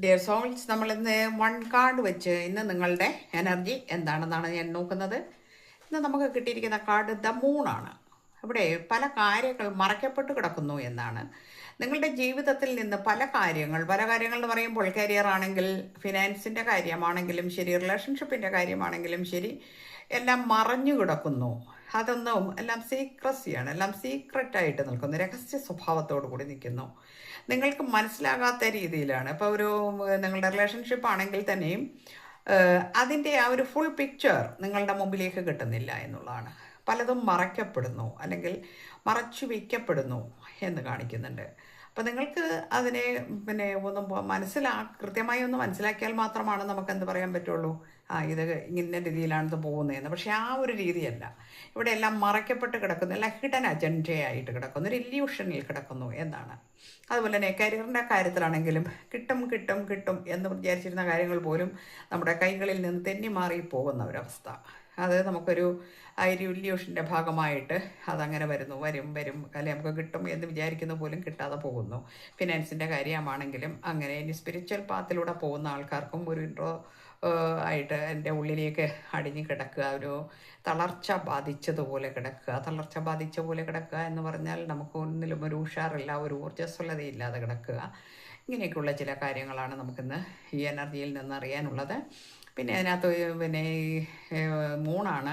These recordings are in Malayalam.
ഡിയർ സോൾസ്, നമ്മൾ ഇന്ന് വൺ കാർഡ് വെച്ച് ഇന്ന് നിങ്ങളുടെ എനർജി എന്താണെന്നാണ് ഞാൻ നോക്കുന്നത്. ഇന്ന് നമുക്ക് കിട്ടിയിരിക്കുന്ന കാർഡ് ദ മൂണാണ്. ഇവിടെ പല കാര്യങ്ങൾ മറയ്ക്കപ്പെട്ട് കിടക്കുന്നു എന്നാണ്. നിങ്ങളുടെ ജീവിതത്തിൽ നിന്ന് പല കാര്യങ്ങൾ എന്ന് പറയുമ്പോൾ കരിയർ ആണെങ്കിൽ, ഫിനാൻസിൻ്റെ കാര്യമാണെങ്കിലും ശരി, റിലേഷൻഷിപ്പിൻ്റെ കാര്യമാണെങ്കിലും ശരി, എല്ലാം മറഞ്ഞു കിടക്കുന്നു. അതൊന്നും എല്ലാം സീക്രസിയാണ്, എല്ലാം സീക്രട്ടായിട്ട് നിൽക്കുന്നു, രഹസ്യ സ്വഭാവത്തോടു കൂടി നിൽക്കുന്നു. നിങ്ങൾക്ക് മനസ്സിലാകാത്ത രീതിയിലാണ്. ഇപ്പോൾ നിങ്ങളുടെ റിലേഷൻഷിപ്പ് ആണെങ്കിൽ തന്നെയും അതിൻ്റെ ആ ഒരു ഫുൾ പിക്ചർ നിങ്ങളുടെ മുമ്പിലേക്ക് കിട്ടുന്നില്ല എന്നുള്ളതാണ്. പലതും മറയ്ക്കപ്പെടുന്നു അല്ലെങ്കിൽ മറച്ചു വയ്ക്കപ്പെടുന്നു എന്ന് കാണിക്കുന്നുണ്ട്. അപ്പം നിങ്ങൾക്ക് അതിനെ കൃത്യമായി ഒന്ന് മനസ്സിലാക്കിയാൽ മാത്രമാണ് നമുക്ക് എന്ത് പറയാൻ പറ്റുള്ളൂ, ഇത് ഇങ്ങനെ രീതിയിലാണിത് പോകുന്നതെന്ന്. പക്ഷേ ആ ഒരു രീതിയല്ല. ഇവിടെ എല്ലാം മറയ്ക്കപ്പെട്ട് കിടക്കുന്നു, എല്ലാം ഹിഡൻ അജണ്ടയായിട്ട് കിടക്കുന്നു, ഒരു ഇല്യൂഷനിൽ കിടക്കുന്നു എന്നാണ്. അതുപോലെ തന്നെ കരിയറിൻ്റെ കാര്യത്തിലാണെങ്കിലും കിട്ടും കിട്ടും കിട്ടും എന്ന് വിചാരിച്ചിരുന്ന കാര്യങ്ങൾ പോലും നമ്മുടെ കൈകളിൽ നിന്ന് തെന്നി മാറി പോകുന്ന ഒരവസ്ഥ. അത് നമുക്കൊരു ഒരു ഇല്യൂഷൻ്റെ ഭാഗമായിട്ട് അതങ്ങനെ വരും അല്ലെങ്കിൽ നമുക്ക് കിട്ടും എന്ന് വിചാരിക്കുന്ന പോലും കിട്ടാതെ പോകുന്നു. ഫിനാൻസിൻ്റെ കാര്യമാണെങ്കിലും അങ്ങനെ. ഇനി സ്പിരിച്വൽ പാത്തിലൂടെ പോകുന്ന ആൾക്കാർക്കും ഒരു ഇൻട്രോ ആയിട്ട് എൻ്റെ ഉള്ളിലേക്ക് അടിഞ്ഞു കിടക്കുക, ഒരു തളർച്ച ബാധിച്ച പോലെ കിടക്കുക എന്ന് പറഞ്ഞാൽ നമുക്ക് ഒന്നിലും ഒരു ഉഷാറില്ല, ഒരു ഊർജ്ജസ്വലതയില്ലാതെ കിടക്കുക. ഇങ്ങനെയൊക്കെയുള്ള ചില കാര്യങ്ങളാണ് നമുക്കിന്ന് ഈ എനർജിയിൽ നിന്ന് അറിയാനുള്ളത്. പിന്നെ അതിനകത്ത് ഈ മൂണാണ്.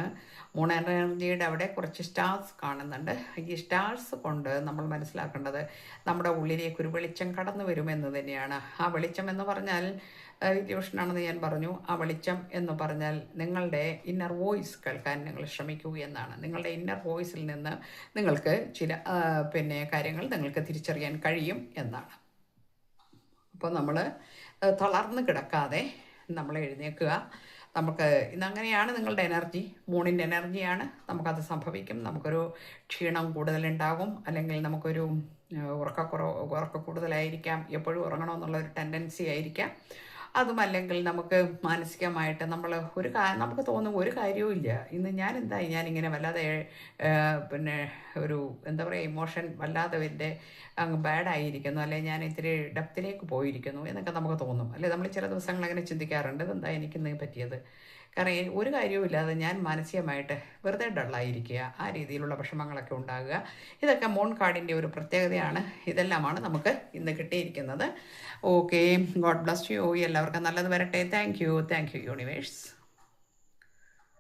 മൂൺ എനർജിയുടെ അവിടെ കുറച്ച് സ്റ്റാർസ് കാണുന്നുണ്ട്. ഈ സ്റ്റാർസ് കൊണ്ട് നമ്മൾ മനസ്സിലാക്കേണ്ടത് നമ്മുടെ ഉള്ളിലേക്ക് ഒരു വെളിച്ചം കടന്നു വരുമെന്ന് തന്നെയാണ്. ആ വെളിച്ചം എന്ന് പറഞ്ഞാൽ ഇല്യൂഷനാണെന്ന് ഞാൻ പറഞ്ഞു. ആ വെളിച്ചം എന്ന് പറഞ്ഞാൽ നിങ്ങളുടെ ഇന്നർ വോയിസ് കേൾക്കാൻ നിങ്ങൾ ശ്രമിക്കൂ എന്നാണ്. നിങ്ങളുടെ ഇന്നർ വോയിസിൽ നിന്ന് നിങ്ങൾക്ക് ചില കാര്യങ്ങൾ നിങ്ങൾക്ക് തിരിച്ചറിയാൻ കഴിയും എന്നാണ്. അപ്പോൾ നമ്മൾ തളർന്ന് കിടക്കാതെ നമ്മൾ എഴുന്നേൽക്കുക. നമുക്ക് ഇന്നങ്ങനെയാണ് നിങ്ങളുടെ എനർജി, മൂണിൻ്റെ എനർജിയാണ്. നമുക്കത് സംഭവിക്കും. നമുക്കൊരു ക്ഷീണം കൂടുതലുണ്ടാകും, അല്ലെങ്കിൽ നമുക്കൊരു ഉറക്ക കൂടുതലായിരിക്കാം, എപ്പോഴും ഉറങ്ങണമെന്നുള്ളൊരു ടെൻഡൻസി ആയിരിക്കാം. അതുമല്ലെങ്കിൽ നമുക്ക് മാനസികമായിട്ട് നമുക്ക് തോന്നും ഒരു കാര്യവും ഇല്ല, ഇന്ന് ഞാനിങ്ങനെ വല്ലാതെ ഒരു എന്താ പറയുക, ഇമോഷൻ വല്ലാതെ എൻ്റെ അങ്ങ് ബാഡായിരിക്കുന്നു, അല്ലെങ്കിൽ ഞാൻ ഇത്തിരി ഡെപ്തിലേക്ക് പോയിരിക്കുന്നു എന്നൊക്കെ നമുക്ക് തോന്നും. അല്ലെ, നമ്മൾ ചില ദിവസങ്ങൾ അങ്ങനെ ചിന്തിക്കാറുണ്ട്, ഇതെന്താ എനിക്കിന്ന് പറ്റിയത്. കാരണം ഒരു കാര്യവും ഇല്ലാതെ ഞാൻ മാനസികമായിട്ട് വെറുതെ ഡള്ളായിരിക്കുക, ആ രീതിയിലുള്ള വിഷമങ്ങളൊക്കെ ഉണ്ടാകുക. ഇതൊക്കെ മൂൺ കാർഡിൻ്റെ ഒരു പ്രത്യേകതയാണ്. ഇതെല്ലാമാണ് നമുക്ക് ഇന്ന് കിട്ടിയിരിക്കുന്നത്. Okay, God bless you. എല്ലാവർക്കും നല്ലത് വരട്ടെ. Thank you universe.